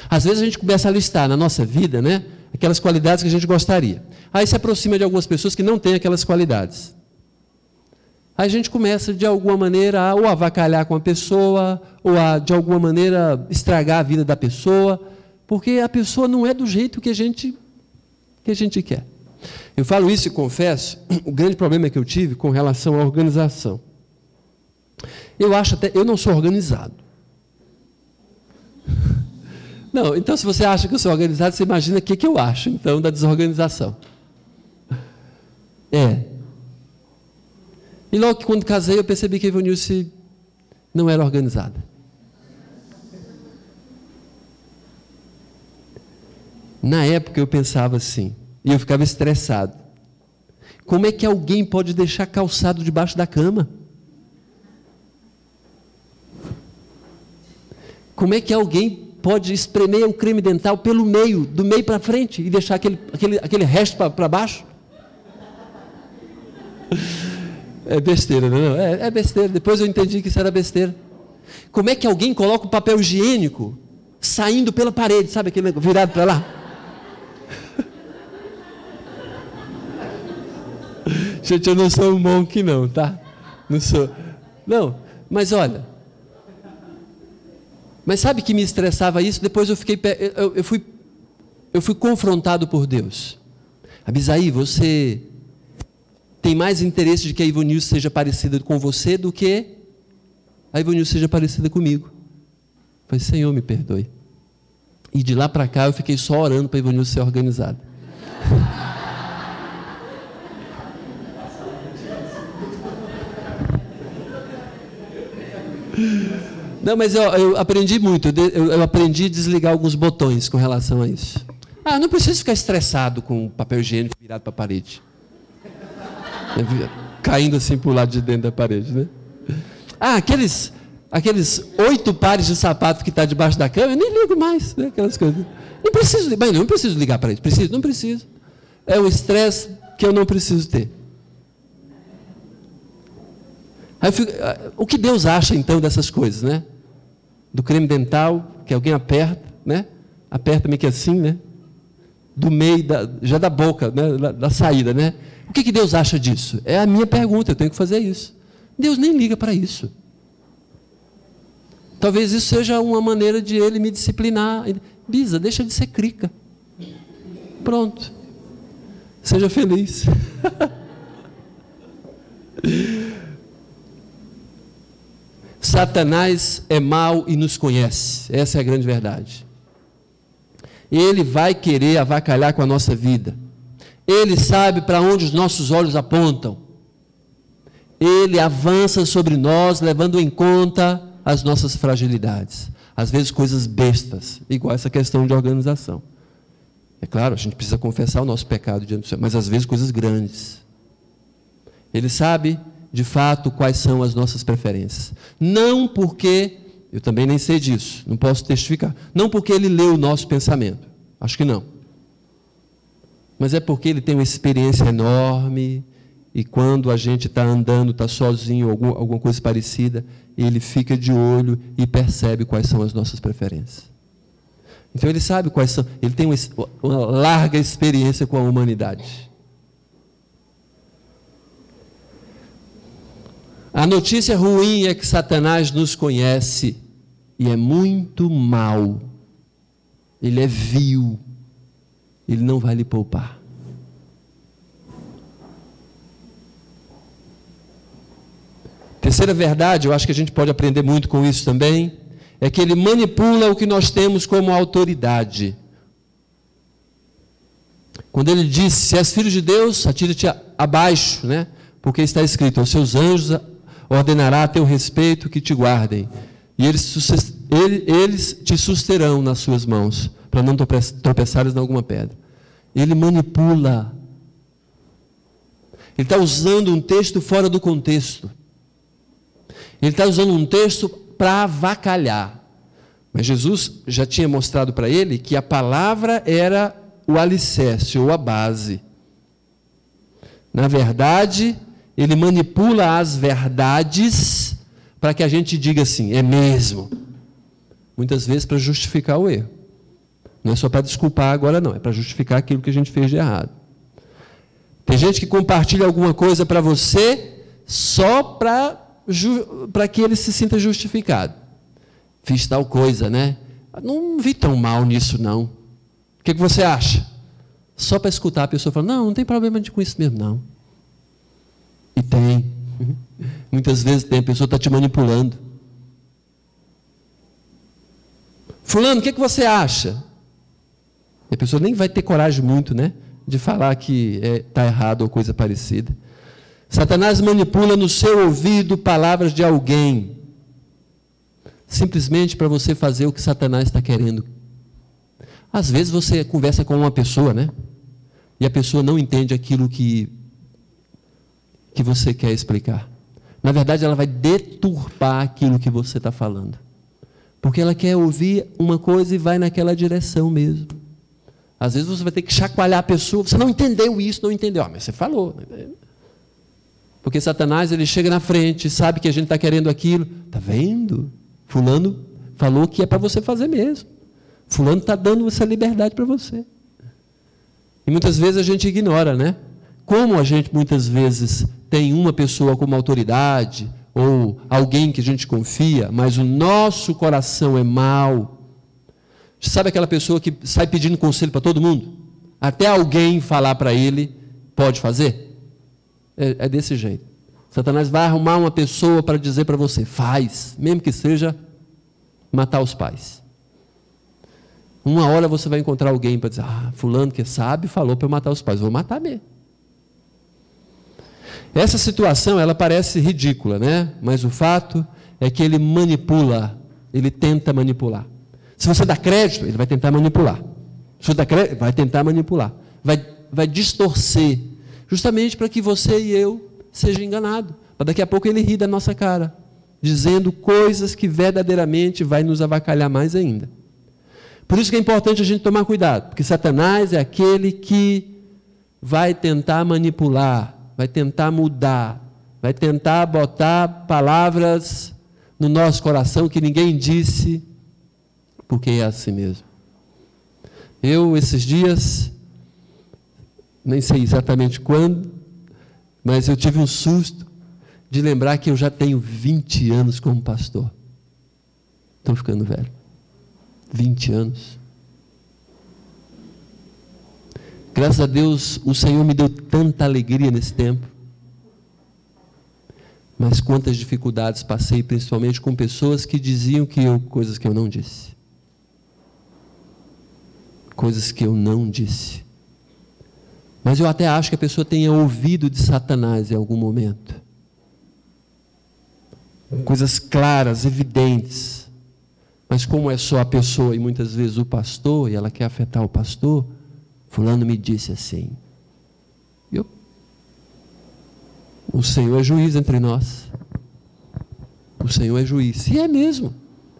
Às vezes a gente começa a listar na nossa vida, né, aquelas qualidades que a gente gostaria. Aí se aproxima de algumas pessoas que não têm aquelas qualidades. Aí a gente começa, de alguma maneira, ou a avacalhar com a pessoa, ou a, de alguma maneira, estragar a vida da pessoa, porque a pessoa não é do jeito que a gente quer. Eu falo isso e confesso, o grande problema que eu tive com relação à organização. Eu não sou organizado. Não, então se você acha que eu sou organizado, você imagina o que eu acho, então, da desorganização. E logo que quando casei, eu percebi que a Ivonilce não era organizada. Na época eu pensava assim, e eu ficava estressado. Como é que alguém pode deixar calçado debaixo da cama? Como é que alguém pode espremer um creme dental pelo meio, do meio para frente, e deixar aquele resto para baixo? É besteira, não é? É besteira. Depois eu entendi que isso era besteira. Como é que alguém coloca o papel higiênico saindo pela parede, sabe, aquele virado para lá? Gente, eu não sou um monk não, tá? Não sou. Não, mas olha. Mas sabe que me estressava isso? Depois eu fui confrontado por Deus. Abisaí, você tem mais interesse de que a Ivonilce seja parecida com você do que a Ivonilce seja parecida comigo. Eu falei, Senhor, me perdoe. E de lá para cá eu fiquei só orando para a Ivonilce ser organizada. Não, mas eu aprendi muito. Eu aprendi a desligar alguns botões com relação a isso. Não preciso ficar estressado com o papel higiênico virado para a parede. Caindo assim para o lado de dentro da parede, né? Aqueles 8 pares de sapato que está debaixo da cama, eu nem ligo mais, né? Aquelas coisas. Não preciso ligar para isso. Não preciso. É um estresse que eu não preciso ter. O que Deus acha então dessas coisas, né? Do creme dental, que alguém aperta, né? Aperta meio que assim, né? Do meio, já da boca, né? Da saída, né? O que Deus acha disso? É a minha pergunta, eu tenho que fazer isso. Deus nem liga para isso. Talvez isso seja uma maneira de Ele me disciplinar. Bisa, deixa de ser crica. Pronto. Seja feliz. Satanás é mau e nos conhece. Essa é a grande verdade. Ele vai querer avacalhar com a nossa vida. Ele sabe para onde os nossos olhos apontam. Ele avança sobre nós, levando em conta as nossas fragilidades. Às vezes coisas bestas, igual essa questão de organização. É claro, a gente precisa confessar o nosso pecado diante do Senhor, mas às vezes coisas grandes. Ele sabe, de fato, quais são as nossas preferências. Não porque, eu também nem sei disso, não posso testificar, não porque Ele lê o nosso pensamento, acho que não. Mas é porque Ele tem uma experiência enorme, e quando a gente está andando, está sozinho, alguma coisa parecida, Ele fica de olho e percebe quais são as nossas preferências. Então Ele sabe quais são, Ele tem uma larga experiência com a humanidade. A notícia ruim é que Satanás nos conhece e é muito mau. Ele é vil. Ele não vai lhe poupar. Terceira verdade, eu acho que a gente pode aprender muito com isso também, é que ele manipula o que nós temos como autoridade. Quando ele diz, se és filho de Deus, atira-te abaixo, né? Porque está escrito, aos seus anjos ordenará a teu respeito que te guardem, e eles te susterão nas suas mãos, para não tropeçares em alguma pedra. Ele manipula. Ele está usando um texto fora do contexto. Ele está usando um texto para avacalhar. Mas Jesus já tinha mostrado para ele que a palavra era o alicerce ou a base. Na verdade, ele manipula as verdades para que a gente diga assim, é mesmo. Muitas vezes para justificar o erro. Não é só para desculpar agora não, é para justificar aquilo que a gente fez de errado. Tem gente que compartilha alguma coisa para você só para que ele se sinta justificado. Fiz tal coisa, né? Não vi tão mal nisso não. O que você acha? Só para escutar a pessoa falando, não tem problema com isso mesmo não. E tem. Muitas vezes tem, a pessoa está te manipulando. Fulano, o que você acha? E a pessoa nem vai ter coragem muito, né? De falar que está errado ou coisa parecida. Satanás manipula no seu ouvido palavras de alguém, simplesmente para você fazer o que Satanás está querendo. Às vezes você conversa com uma pessoa, né? E a pessoa não entende aquilo que você quer explicar. Na verdade, ela vai deturpar aquilo que você está falando. Porque ela quer ouvir uma coisa e vai naquela direção mesmo. Às vezes você vai ter que chacoalhar a pessoa, você não entendeu isso, não entendeu. Mas você falou. Porque Satanás, ele chega na frente, sabe que a gente está querendo aquilo. Está vendo? Fulano falou que é para você fazer mesmo. Fulano está dando essa liberdade para você. E muitas vezes a gente ignora, né? Como a gente muitas vezes tem uma pessoa como autoridade, ou alguém que a gente confia, mas o nosso coração é mau. Sabe aquela pessoa que sai pedindo conselho para todo mundo? Até alguém falar para ele, pode fazer? É desse jeito. Satanás vai arrumar uma pessoa para dizer para você, faz, mesmo que seja matar os pais. Uma hora você vai encontrar alguém para dizer, fulano que sabe, falou para eu matar os pais, vou matar mesmo. Essa situação, ela parece ridícula, né? Mas o fato é que ele manipula, ele tenta manipular. Se você dá crédito, ele vai tentar manipular. Se você dá crédito, vai tentar manipular. Vai distorcer, justamente para que você e eu sejam enganados. Para daqui a pouco ele rir da nossa cara, dizendo coisas que verdadeiramente vai nos avacalhar mais ainda. Por isso que é importante a gente tomar cuidado, porque Satanás é aquele que vai tentar manipular, vai tentar mudar, vai tentar botar palavras no nosso coração que ninguém disse, porque é assim mesmo. Eu, esses dias, nem sei exatamente quando, mas eu tive um susto de lembrar que eu já tenho 20 anos como pastor. Estou ficando velho. 20 anos. Graças a Deus, o Senhor me deu tanta alegria nesse tempo. Mas quantas dificuldades passei, principalmente com pessoas que diziam coisas que eu não disse. Coisas que eu não disse. Mas eu até acho que a pessoa tenha ouvido de Satanás em algum momento. Coisas claras, evidentes. Mas como é só a pessoa e muitas vezes o pastor, e ela quer afetar o pastor, fulano me disse assim. O Senhor é juiz entre nós. O Senhor é juiz. E é mesmo.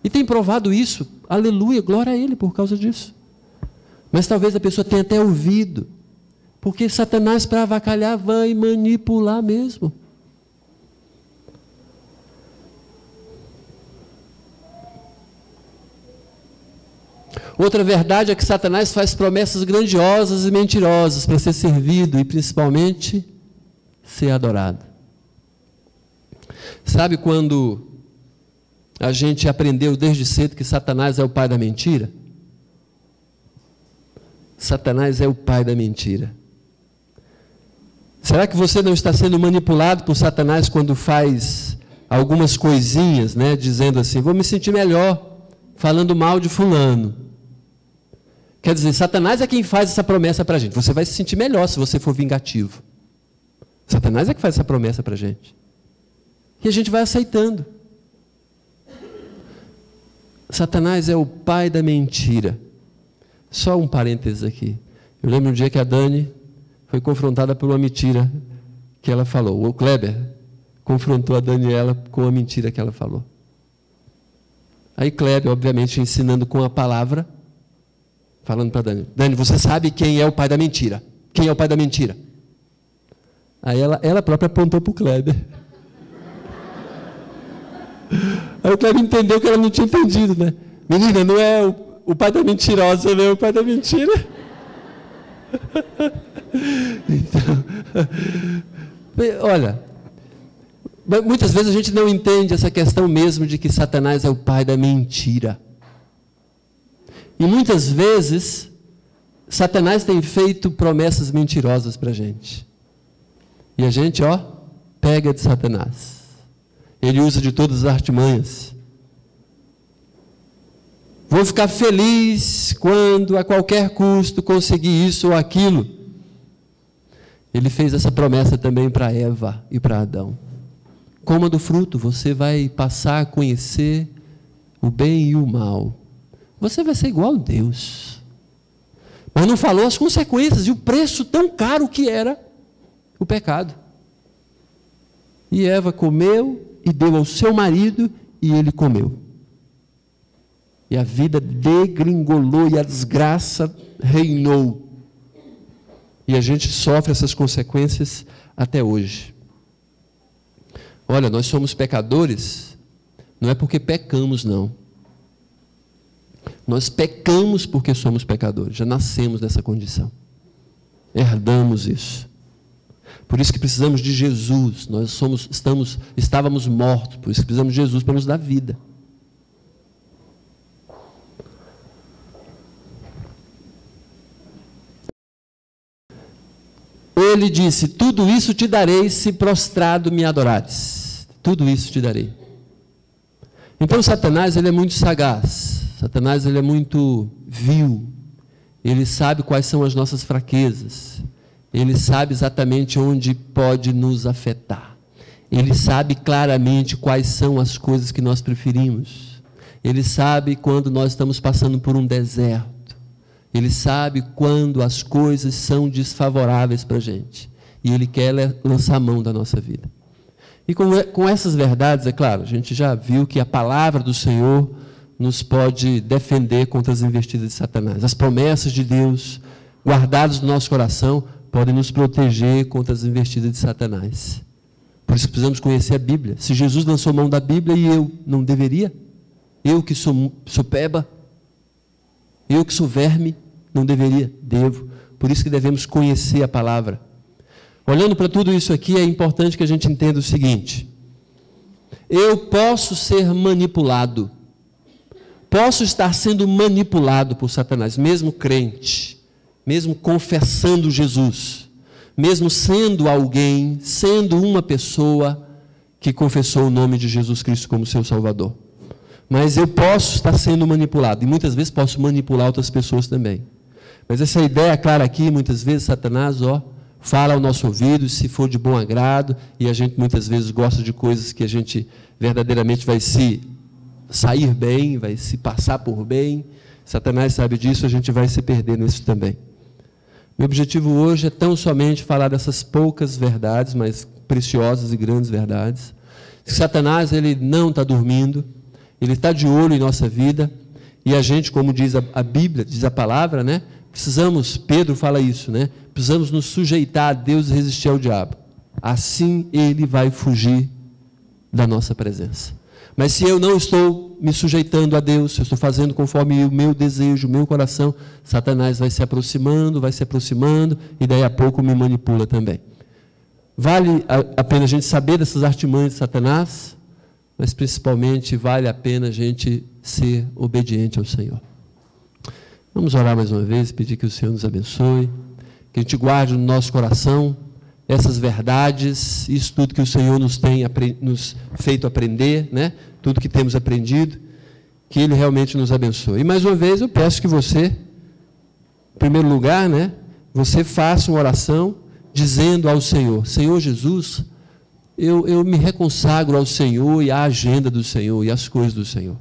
E tem provado isso. Aleluia, glória a Ele por causa disso. Mas talvez a pessoa tenha até ouvido. Porque Satanás, para avacalhar, vai manipular mesmo. Outra verdade é que Satanás faz promessas grandiosas e mentirosas para ser servido e principalmente ser adorado. Sabe quando a gente aprendeu desde cedo que Satanás é o pai da mentira? Satanás é o pai da mentira. Será que você não está sendo manipulado por Satanás quando faz algumas coisinhas, né, dizendo assim, vou me sentir melhor falando mal de fulano? Quer dizer, Satanás é quem faz essa promessa para a gente. Você vai se sentir melhor se você for vingativo. Satanás é que faz essa promessa para a gente. E a gente vai aceitando. Satanás é o pai da mentira. Só um parênteses aqui. Eu lembro um dia que a Dani foi confrontada por uma mentira que ela falou. O Kleber confrontou a Daniela com a mentira que ela falou. Aí Kleber, obviamente, ensinando com a palavra, falando para Dani, Dani, você sabe quem é o pai da mentira? Quem é o pai da mentira? Aí ela própria apontou para o Kleber. Aí o Kleber entendeu que ela não tinha entendido, né? Menina, não é o pai da mentirosa, não é o pai da mentira. Então, olha, muitas vezes a gente não entende essa questão mesmo de que Satanás é o pai da mentira. E muitas vezes, Satanás tem feito promessas mentirosas para a gente. E a gente, pega de Satanás. Ele usa de todas as artimanhas. Vou ficar feliz quando a qualquer custo conseguir isso ou aquilo. Ele fez essa promessa também para Eva e para Adão. Coma do fruto, você vai passar a conhecer o bem e o mal. Você vai ser igual a Deus. Mas não falou as consequências e o preço tão caro que era o pecado. E Eva comeu e deu ao seu marido e ele comeu. E a vida degringolou e a desgraça reinou. E a gente sofre essas consequências até hoje. Olha, nós somos pecadores, não é porque pecamos, não. Nós pecamos porque somos pecadores, já nascemos nessa condição. Herdamos isso. Por isso que precisamos de Jesus. Nós estávamos mortos, por isso que precisamos de Jesus para nos dar vida. Ele disse, tudo isso te darei se prostrado me adorares. Tudo isso te darei. Então Satanás, ele é muito sagaz. Satanás, ele é muito vil. Ele sabe quais são as nossas fraquezas. Ele sabe exatamente onde pode nos afetar. Ele sabe claramente quais são as coisas que nós preferimos. Ele sabe quando nós estamos passando por um deserto. Ele sabe quando as coisas são desfavoráveis para a gente. E Ele quer lançar a mão da nossa vida. E com essas verdades, é claro, a gente já viu que a palavra do Senhor nos pode defender contra as investidas de Satanás. As promessas de Deus, guardadas no nosso coração, podem nos proteger contra as investidas de Satanás. Por isso precisamos conhecer a Bíblia. Se Jesus lançou mão da Bíblia e eu não deveria? Eu que sou peba? Eu que sou verme, não deveria? Devo. Por isso que devemos conhecer a palavra. Olhando para tudo isso aqui, é importante que a gente entenda o seguinte. Eu posso ser manipulado. Posso estar sendo manipulado por Satanás, mesmo crente, mesmo confessando Jesus, mesmo sendo alguém, sendo uma pessoa que confessou o nome de Jesus Cristo como seu Salvador. Mas eu posso estar sendo manipulado, e muitas vezes posso manipular outras pessoas também. Mas essa ideia clara aqui, muitas vezes Satanás, fala ao nosso ouvido, se for de bom agrado, e a gente muitas vezes gosta de coisas que a gente verdadeiramente vai se sair bem, vai se passar por bem. Satanás sabe disso, a gente vai se perder nisso também. Meu objetivo hoje é tão somente falar dessas poucas verdades, mas preciosas e grandes verdades. Satanás, ele não está dormindo, ele está de olho em nossa vida, e a gente, como diz a Bíblia, diz a palavra, né? Precisamos, Pedro fala isso, né? Precisamos nos sujeitar a Deus e resistir ao diabo. Assim ele vai fugir da nossa presença. Mas se eu não estou me sujeitando a Deus, se eu estou fazendo conforme o meu desejo, o meu coração, Satanás vai se aproximando, e daí a pouco me manipula também. Vale a pena a gente saber dessas artimanhas de Satanás, mas principalmente vale a pena a gente ser obediente ao Senhor. Vamos orar mais uma vez, pedir que o Senhor nos abençoe, que a gente guarde no nosso coração essas verdades, isso tudo que o Senhor nos tem nos feito aprender, né? Tudo que temos aprendido, que Ele realmente nos abençoe. E mais uma vez eu peço que você, em primeiro lugar, né, você faça uma oração dizendo ao Senhor: Senhor Jesus, eu me reconsagro ao Senhor e à agenda do Senhor e às coisas do Senhor.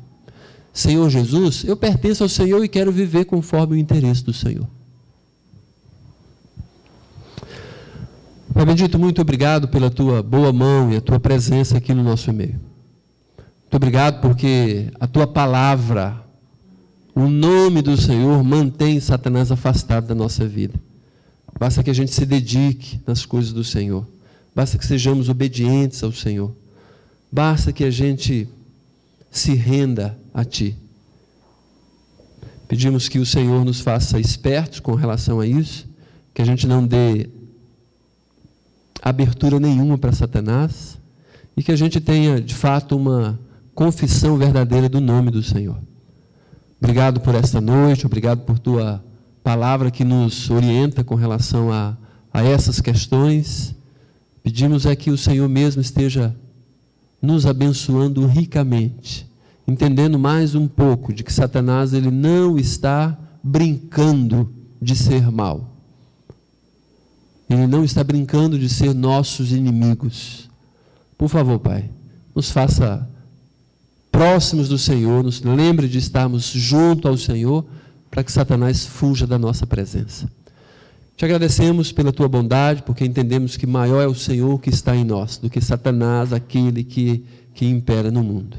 Senhor Jesus, eu pertenço ao Senhor e quero viver conforme o interesse do Senhor. Pai bendito, muito obrigado pela tua boa mão e a tua presença aqui no nosso meio. Muito obrigado porque a tua palavra, o nome do Senhor, mantém Satanás afastado da nossa vida. Basta que a gente se dedique nas coisas do Senhor. Basta que sejamos obedientes ao Senhor. Basta que a gente se renda a Ti. Pedimos que o Senhor nos faça espertos com relação a isso, que a gente não dê abertura nenhuma para Satanás e que a gente tenha, de fato, uma confissão verdadeira do nome do Senhor. Obrigado por esta noite, obrigado por Tua palavra que nos orienta com relação a essas questões. Pedimos que o Senhor mesmo esteja nos abençoando ricamente, entendendo mais um pouco de que Satanás ele não está brincando de ser mau. Ele não está brincando de ser nossos inimigos. Por favor, Pai, nos faça próximos do Senhor, nos lembre de estarmos junto ao Senhor, para que Satanás fuja da nossa presença. Te agradecemos pela Tua bondade, porque entendemos que maior é o Senhor que está em nós, do que Satanás, aquele que impera no mundo.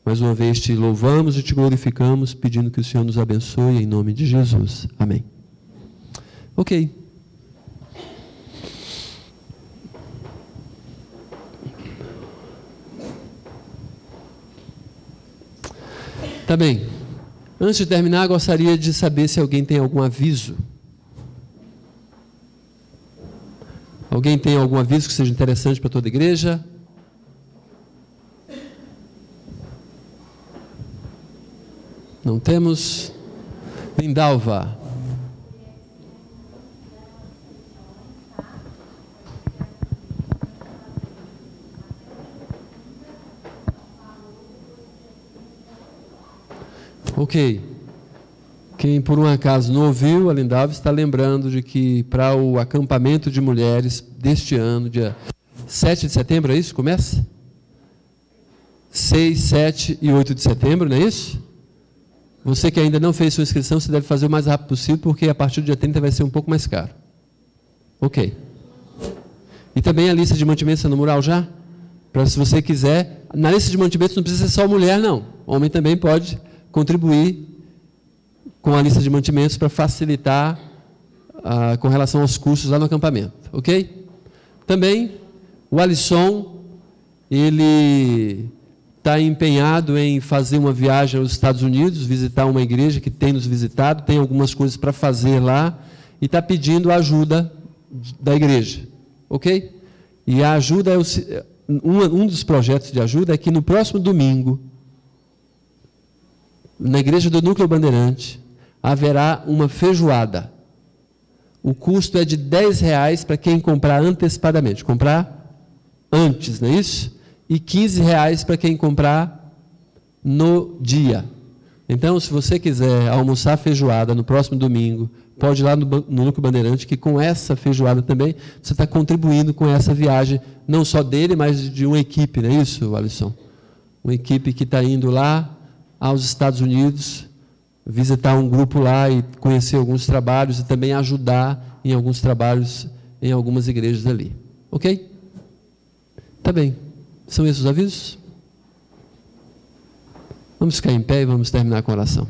Mais uma vez te louvamos e te glorificamos, pedindo que o Senhor nos abençoe, em nome de Jesus. Amém. Ok. Tá bem. Antes de terminar, gostaria de saber se alguém tem algum aviso. Alguém tem algum aviso que seja interessante para toda a igreja? Não temos? Lindalva. Ok. Quem por um acaso não ouviu, a Lindalva está lembrando de que para o acampamento de mulheres deste ano, dia 7 de setembro, é isso? Começa? 6, 7 e 8 de setembro, não é isso? Você que ainda não fez sua inscrição, você deve fazer o mais rápido possível, porque a partir do dia 30 vai ser um pouco mais caro. Ok. E também a lista de mantimentos está no mural já? Para se você quiser, na lista de mantimentos não precisa ser só mulher, não. Homem também pode contribuir com a lista de mantimentos para facilitar com relação aos custos lá no acampamento, ok? Também o Alisson, ele está empenhado em fazer uma viagem aos Estados Unidos, visitar uma igreja que tem nos visitado, tem algumas coisas para fazer lá e está pedindo a ajuda da igreja, ok? E a ajuda um dos projetos de ajuda é que no próximo domingo, na igreja do Núcleo Bandeirante, haverá uma feijoada. O custo é de R$10 para quem comprar antecipadamente. Comprar antes, não é isso? E R$15 para quem comprar no dia. Então, se você quiser almoçar feijoada no próximo domingo, pode ir lá no Núcleo Bandeirante, que com essa feijoada também, você está contribuindo com essa viagem, não só dele, mas de uma equipe, não é isso, Alisson? uma equipe que está indo lá aos Estados Unidos, visitar um grupo lá e conhecer alguns trabalhos e também ajudar em alguns trabalhos em algumas igrejas ali. Ok? Tá bem. São esses os avisos? Vamos ficar em pé e vamos terminar com a oração.